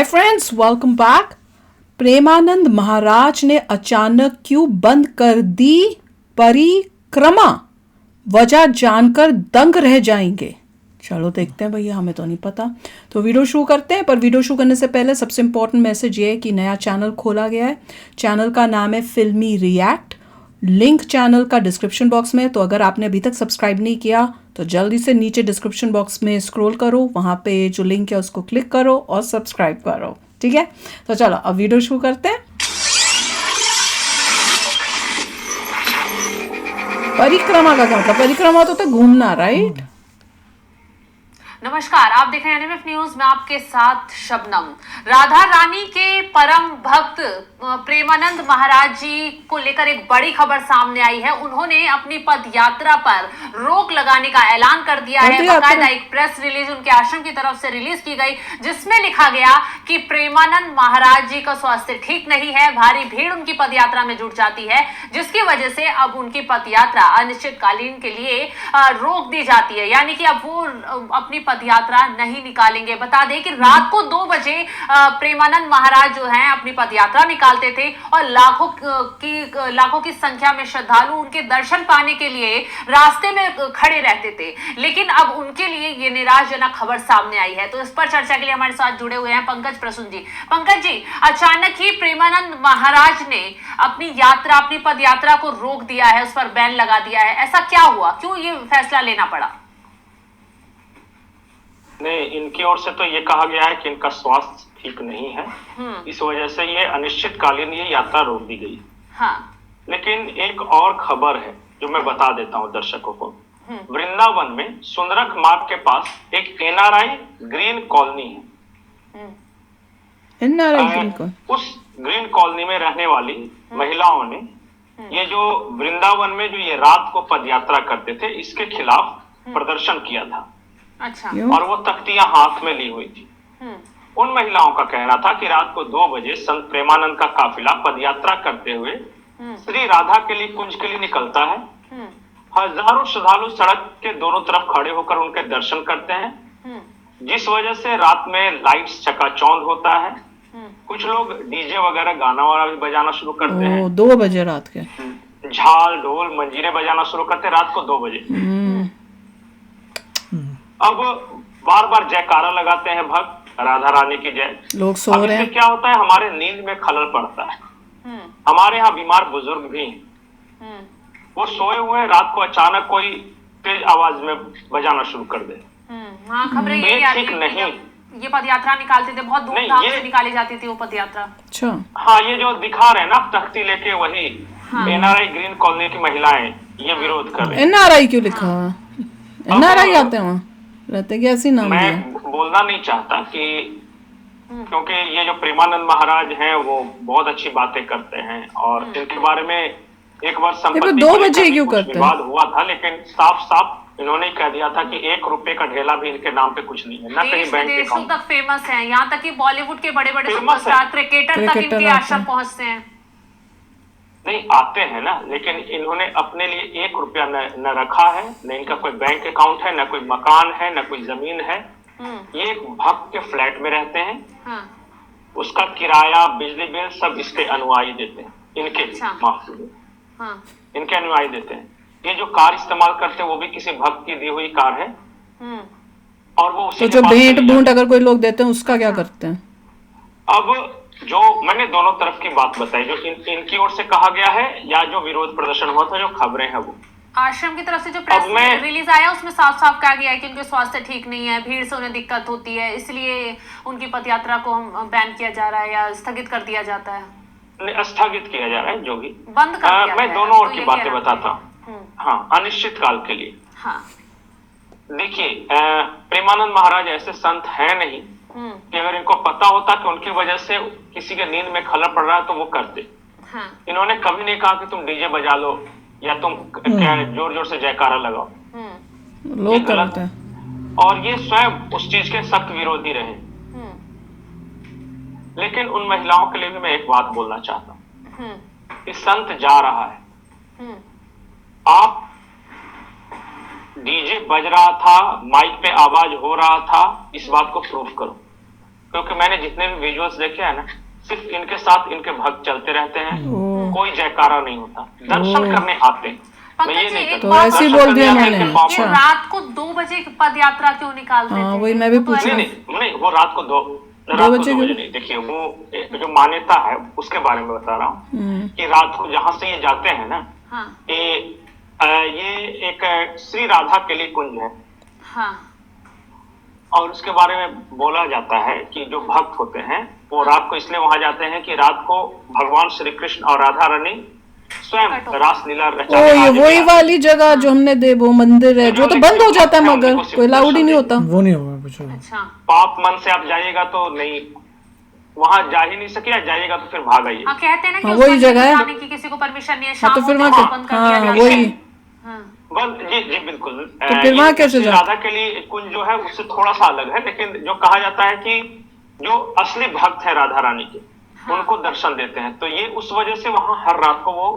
हाय friends, welcome back. Premanand Maharaj ने अचानक क्यों बंद कर दी परिक्रमा? वजह जानकर दंग रह जाएंगे। चलो देखते हैं भैया, हमें तो नहीं पता। तो वीडियो शुरू करते हैं, पर वीडियो शुरू करने से पहले सबसे इम्पोर्टेंट मैसेज ये है कि नया चैनल खोला गया है। चैनल का नाम है फिल्मी रिएक्ट। लिंक चैनल का डिस्क्रिप्शन बॉक्स में है, तो अगर आपने अभी तक सब्सक्राइब नहीं किया तो जल्दी से नीचे डिस्क्रिप्शन बॉक्स में स्क्रॉल करो, वहाँ पे जो लिंक है उसको क्लिक करो और सब्सक्राइब करो, ठीक है। तो चलो अब वीडियो शुरू करते हैं। परिक्रमा का क्या मतलब? परिक्रमा तो घूमना, राइट? नमस्कार, आप देख रहे हैं एनएमएफ न्यूज में आपके साथ शबनम। राधा रानी के परम भक्त प्रेमानंद महाराज जी को लेकर एक बड़ी खबर सामने आई है। उन्होंने अपनी पद यात्रा पर रोक लगाने का ऐलान कर दिया है। बाकायदा एक प्रेस रिलीज उनके आश्रम की तरफ से रिलीज की गई, जिसमें लिखा गया कि प्रेमानंद महाराज जी का स्वास्थ्य ठीक नहीं है, भारी भीड़ उनकी पद यात्रा में जुट जाती है, जिसकी वजह से अब उनकी पद यात्रा अनिश्चितकालीन के लिए रोक दी जाती है, यानी कि अब वो अपनी पदयात्रा नहीं निकालेंगे। बता दें कि रात को 2 बजे प्रेमानंद महाराज जो हैं अपनी पदयात्रा निकालते थे और लाखों की संख्या में श्रद्धालु उनके दर्शन पाने के लिए रास्ते में खड़े रहते थे। लेकिन अब उनके लिए ये निराशजनक खबर सामने आई है। तो इस पर चर्चा के लिए हमारे साथ जुड़े हुए हैं पंकज प्रसून जी। पंकज जी, अचानक ही प्रेमानंद महाराज ने अपनी पदयात्रा को रोक दिया है, उस पर बैन लगा दिया है। ऐसा क्या हुआ, क्यों ये फैसला लेना पड़ा? नहीं, इनकी ओर से तो ये कहा गया है कि इनका स्वास्थ्य ठीक नहीं है, इस वजह से ये अनिश्चितकालीन ये यात्रा रोक दी गई। हाँ। लेकिन एक और खबर है जो मैं बता देता हूँ दर्शकों को। वृंदावन में सुंदरक मार्ग के पास एक एनआरआई ग्रीन कॉलोनी है। उस ग्रीन कॉलोनी में रहने वाली महिलाओं ने ये जो वृंदावन में जो ये रात को पदयात्रा करते थे, इसके खिलाफ प्रदर्शन किया था। अच्छा। और वो तख्तियां हाथ में ली हुई थी। उन महिलाओं का कहना था कि रात को 2 बजे संत प्रेमानंद का काफिला पदयात्रा करते हुए श्री राधा के लिए कुंज के लिए निकलता है। हजारों श्रद्धालु सड़क के दोनों तरफ खड़े होकर उनके दर्शन करते हैं, जिस वजह से रात में लाइट्स चकाचौंध होता है। कुछ लोग डीजे वगैरह गाना वाला भी बजाना शुरू करते हैं। 2 बजे रात के झाल ढोल मंजीरे बजाना शुरू करते हैं रात को 2 बजे। अब बार बार जयकारा लगाते हैं भक्त, राधा रानी की जय। लोग सो रहे हैं। क्या होता है, हमारे नींद में खलल पड़ता है। हमारे यहाँ बीमार बुजुर्ग भी वो सोए हुए हैं, रात को अचानक कोई तेज आवाज में बजाना शुरू कर दे। हाँ, खबरें ये ठीक नहीं। ये पदयात्रा निकालते थे, बहुत धूमधाम से निकाली जाती थी वो पदयात्रा। अच्छा। हाँ, ये जो दिखा रहे हैं ना तख्ती लेके, वही एनआरआई ग्रीन कॉलोनी की महिलाएं ये विरोध कर रही हैं। एनआरआई क्यों लिखा हुआ? एनआरआई आते हैं वहाँ रहते क्या? ऐसी नाम मैं बोलना नहीं चाहता कि क्योंकि ये जो प्रेमानंद महाराज हैं वो बहुत अच्छी बातें करते हैं और इनके बारे में एक बार संपत्ति 2 बजे क्यों करते हैं? विवाद हुआ था, लेकिन साफ साफ इन्होंने कह दिया था कि 1 रुपए का ढेला भी इनके नाम पे कुछ नहीं है, ना कहीं बैंक अकाउंट तक फेमस है। यहाँ तक कि बॉलीवुड के बड़े बड़े सुपरस्टार क्रिकेटर तक इनके आश्रम पहुंचते हैं। नहीं आते हैं ना, लेकिन इन्होंने अपने लिए 1 रुपया न रखा है, न इनका कोई बैंक अकाउंट है, न कोई मकान है, न कोई जमीन है। ये एक भक्त के फ्लैट में रहते हैं। उसका किराया बिजली बिल सब इसके अनुयायी देते हैं, इनके माफ कीजिए, इनके अनुयायी देते हैं। ये जो कार इस्तेमाल करते हैं वो भी किसी भक्त की दी हुई कार है। और वो तो जो भेंट बूंट अगर कोई लोग देते हैं उसका क्या करते हैं? अब जो मैंने दोनों तरफ की बात बताई, जो इनकी ओर से कहा गया है या जो विरोध प्रदर्शन हुआ था, जो खबरें हैं वो आश्रम की तरफ से जो प्रेस रिलीज आया उसमें साफ साफ कहा गया है कि उनके स्वास्थ्य ठीक नहीं है, भीड़ से उन्हें दिक्कत होती है, इसलिए उनकी पदयात्रा को बैन किया जा रहा है या स्थगित कर दिया जाता है। स्थगित किया जा रहा है, जो भी बंद कर दिया। मैं दोनों ओर की बातें बताता हूँ। हाँ, अनिश्चित काल के लिए। हाँ, देखिए, प्रेमानंद महाराज ऐसे संत है नहीं कि अगर इनको पता होता कि उनकी वजह से किसी के नींद में खलल पड़ रहा है तो वो करते। इन्होंने कभी नहीं कहा कि तुम डीजे बजा लो या तुम जोर जोर से जयकारा लगाओ। लोग करते हैं और ये स्वयं उस चीज के सख्त विरोधी रहे। लेकिन उन महिलाओं के लिए भी मैं एक बात बोलना चाहता हूँ कि संत जा रहा है, आप डीजे बज रहा था, माइक पे आवाज हो रहा था, इस बात को प्रूफ करो। क्योंकि मैंने जितने भी विजुअल्स देखे हैं ना, सिर्फ इनके साथ इनके भक्त चलते रहते हैं, कोई जयकारा नहीं होता, दर्शन करने आते हैं। मैं ये नहीं तो ऐसे ही बोल दिया मैंने। ये अच्छा, रात को 2 बजे पद यात्रा क्यों निकालते थे? वही मैं भी वो तो पूछ रही नहीं हूँ। नहीं, वो रात को 2 बजे नहीं। देखिए, वो जो मान्यता है उसके बारे में बता रहा हूँ कि रात को जहाँ से ये जाते हैं ना, हाँ, ये एक श्री राधा के लिए कुंज है, हाँ, और उसके बारे में बोला जाता है कि जो भक्त होते हैं वो रात को इसलिए वहां जाते हैं कि रात को भगवान श्री कृष्ण और राधा रानी स्वयं रासलीला रचाने ये वही वाली जगह जो हमने वो मंदिर है जो तो बंद हो जाता है, मगर कोई लाउड ही नहीं होता। वो नहीं होगा कुछ। अच्छा, पाप मन से आप जाइएगा तो नहीं, वहां जा ही नहीं सके, जाइएगा तो फिर भाग आइए। हाँ, कहते हैं ना कि हाँ, उस वही मंदिर जगह है। में जाने की किसी को परमिशन नहीं है, हाँ, तो शाम फिर होते वहाँ ही बंद कर दिया हाँ जाता है। वही। हाँ, जी बिल्कुल। तो फिर वहाँ कैसे श्री जाते? राधा के लिए कुंज जो है उससे थोड़ा सा अलग है, लेकिन जो कहा जाता है कि जो असली भक्त है राधा रानी के, उनको दर्शन देते हैं, तो ये उस वजह से वहां हर रात को वो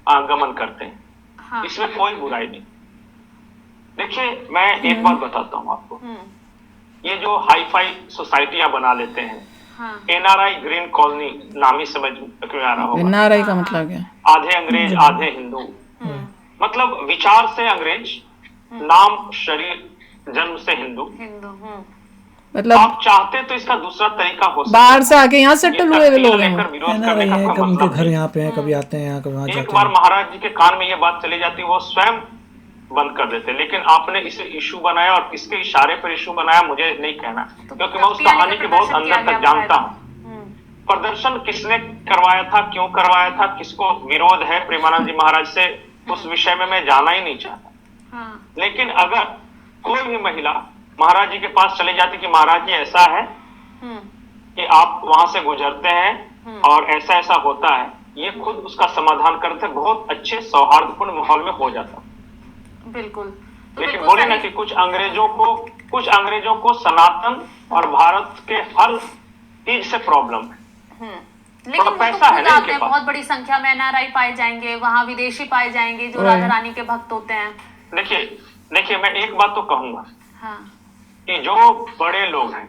आगमन करते हैं। हाँ, इसमें कोई बुराई नहीं। देखिए, मैं एक बात बताता हूँ आपको, ये जो हाई फाई सोसाइटियां बना लेते हैं, हाँ, एनआरआई ग्रीन कॉलोनी नाम ही समझ क्यों आ रहा होगा, नाराई का मतलब क्या? आधे अंग्रेज आधे हिंदू, मतलब विचार से अंग्रेज, नाम शरीर जन्म से हिंदू। हिंदू। मतलब आप चाहते तो इसका दूसरा तरीका हो सकता बाहर से आके यहाँ सेटल हुए है, लोग लेकर हैं। विरोध ना करने रही का है, कोई कभी उनके मतलब घर नहीं। यहाँ पे हैं, कभी आते हैं यहाँ, कभी वहाँ एक जाते बार हैं। महाराज जी के कान में ये बात चली जाती, वो स्वयं बंद कर देते, लेकिन आपने इसे इशू बनाया और किसके इशारे पर इशू बनाया मुझे नहीं कहना, क्योंकि मैं उस कहानी के बहुत अंदर तक जानता हूँ। प्रदर्शन किसने करवाया था, क्यों करवाया था, किसको विरोध है प्रेमानंद जी महाराज से, उस विषय में मैं जाना ही नहीं चाहता। लेकिन अगर कोई भी महिला महाराज जी के पास चले जाती कि महाराज जी ऐसा है कि आप वहां से गुजरते हैं और ऐसा ऐसा होता है, ये खुद उसका समाधान करते, बहुत अच्छे सौहार्दपूर्ण माहौल में हो जाता। बिल्कुल। तो लेकिन बिल्कुल बोले ना सही। कि कुछ अंग्रेजों को सनातन और भारत के हर चीज से प्रॉब्लम है। लेकिन वो तो पैसा है खुद ना आते इनके हैं, पास। बहुत बड़ी संख्या में एनआरआई पाए जाएंगे, वहाँ विदेशी पाए जाएंगे जो राधा रानी के भक्त होते हैं। देखिए मैं एक बात तो कहूंगा हाँ, कि जो बड़े लोग हैं,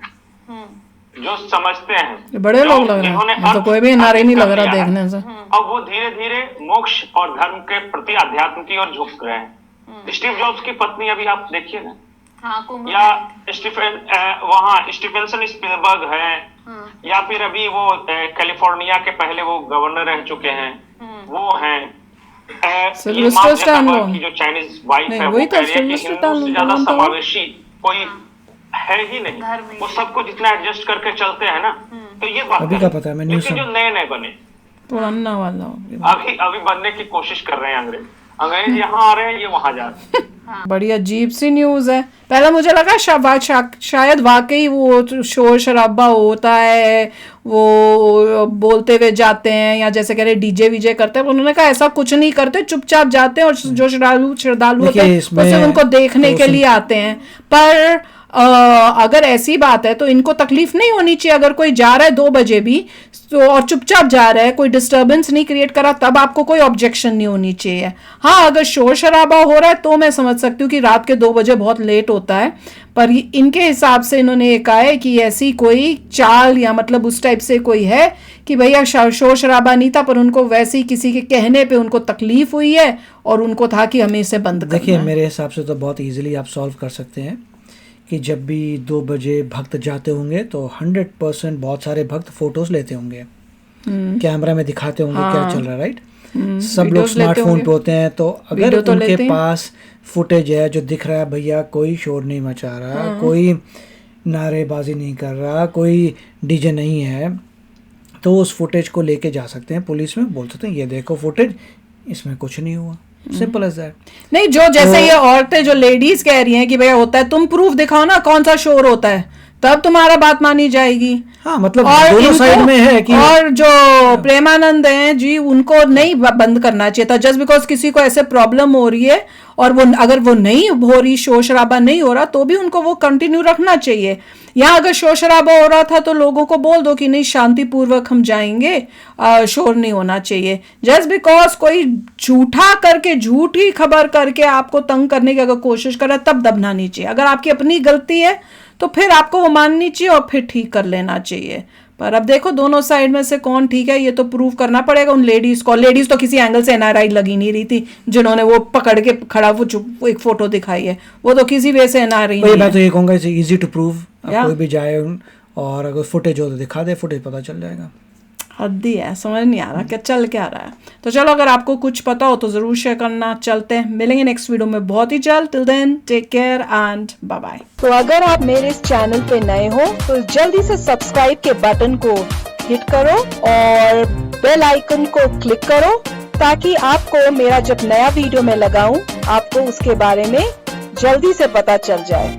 जो समझते हैं, ये बड़े लोग लग रहे हैं, जिन्होंने मैं तो कोई भी नारी नहीं लग रहा अर्थ देखने से। अब वो धीरे धीरे मोक्ष और धर्म के प्रति अध्यात्म की ओर झुक रहे हैं। स्टीव जॉब्स की पत्नी अभी आप देखिए ना, हाँ, कुंभ या वहाँ स्टीफेंसन स्पिलबर्ग है, या फिर अभी वो कैलिफोर्निया के पहले वो गवर्नर रह चुके हैं, वो हैं सिल्वेस्टर स्टैलोन की जो चाइनीज वाइफ नहीं, है, वही वो तो कह रही है कि सिल्वेस्टर हिंदू से स्टैलोन ज्यादा नाम था वो। समावेशी कोई है ही नहीं, धर्म ही वो सबको जितना एडजस्ट करके चलते हैं ना, तो ये बात अभी का पता है, मैं न्यूज़ लेकिन जो नए नए बने, पुराना वाला हो गया। अभी बनने की कोशिश कर रहे हैं अंग्रेज यहाँ आ रहे हैं, ये वहां जा रहे हैं। बड़ी अजीब सी न्यूज है। पहले मुझे लगा शायद वाकई वो शोर शराबा होता है, वो बोलते हुए जाते हैं या जैसे कह रहे डीजे वीजे करते हैं, उन्होंने कहा ऐसा कुछ नहीं करते, चुपचाप जाते हैं और जो श्रद्धालु होते हैं वो सिर्फ उनको देखने के लिए आते हैं। पर अगर ऐसी बात है तो इनको तकलीफ नहीं होनी चाहिए। अगर कोई जा रहा है 2 बजे भी तो और चुपचाप जा रहा है, कोई डिस्टरबेंस नहीं क्रिएट करा, तब आपको कोई ऑब्जेक्शन नहीं होनी चाहिए। हाँ, अगर शोर शराबा हो रहा है तो मैं समझ सकती हूँ कि रात के 2 बजे बहुत लेट होता है, पर इनके हिसाब से इन्होंने ये कहा है कि ऐसी कोई चाल या मतलब उस टाइप से कोई है कि भैया शोर शराबा नहीं था, पर उनको वैसे ही किसी के कहने पे उनको तकलीफ हुई है और उनको था कि हमें इसे बंद करना है। देखिए, मेरे हिसाब से तो बहुत इजीली आप सॉल्व कर सकते हैं कि जब भी 2 बजे भक्त जाते होंगे तो 100% बहुत सारे भक्त फोटोज लेते होंगे, कैमरा में दिखाते होंगे क्या चल रहा है, राइट? सब लोग स्मार्टफोन पे होते हैं, तो अगर तो उनके पास फुटेज है जो दिख रहा है भैया कोई शोर नहीं मचा रहा, कोई नारेबाजी नहीं कर रहा, कोई डीजे नहीं है, तो उस फुटेज को लेके जा सकते हैं पुलिस में, बोल सकते हैं ये देखो फुटेज, इसमें कुछ नहीं हुआ, सिंपल एज दैट। नहीं, जो जैसे ये औरतें जो लेडीज कह रही हैं कि भैया होता है, तुम प्रूफ दिखाओ ना कौन सा शोर होता है, तब तुम्हारा बात मानी जाएगी। हाँ, मतलब और दोनों साइड में है कि और जो प्रेमानंद हैं जी, उनको नहीं बंद करना चाहिए था। जस्ट बिकॉज किसी को ऐसे प्रॉब्लम हो रही है और वो अगर वो नहीं हो रही, शोर शराबा नहीं हो रहा, तो भी उनको वो कंटिन्यू रखना चाहिए। या अगर शोर शराबा हो रहा था तो लोगों को बोल दो कि नहीं, शांतिपूर्वक हम जाएंगे, शोर नहीं होना चाहिए। जस्ट बिकॉज कोई झूठा करके, झूठी खबर करके आपको तंग करने की अगर कोशिश कर रहा है, तब दबना नहीं चाहिए। अगर आपकी अपनी गलती है तो फिर आपको वो माननी चाहिए और फिर ठीक कर लेना चाहिए। पर अब देखो दोनों साइड में से कौन ठीक है ये तो प्रूव करना पड़ेगा उन लेडीज को। लेडीज तो किसी एंगल से एनआरआई लगी नहीं रही थी, जिन्होंने वो पकड़ के खड़ा वो एक फोटो दिखाई है, वो तो किसी वे से एनआरआई नहीं है। मैं तो ये कहूँगा इट्स इजी टू प्रूव, कोई भी जाए और अगर फुटेज हो तो दिखा दे, फुटेज पता चल जाएगा। हद ही है, समझ नहीं आ रहा क्या चल क्या रहा है। तो चलो अगर आपको कुछ पता हो तो ज़रूर शेयर करना। चलते हैं, मिलेंगे नेक्स्ट वीडियो में बहुत ही जल्द। Till then take care and bye bye. तो अगर आप मेरे इस चैनल पे नए हो तो जल्दी से सब्सक्राइब के बटन को हिट करो और बेल आइकन को क्लिक करो ताकि आपको मेरा जब नया वीडियो मैं लगाऊं आपको उसके बारे में जल्दी से पता चल जाए।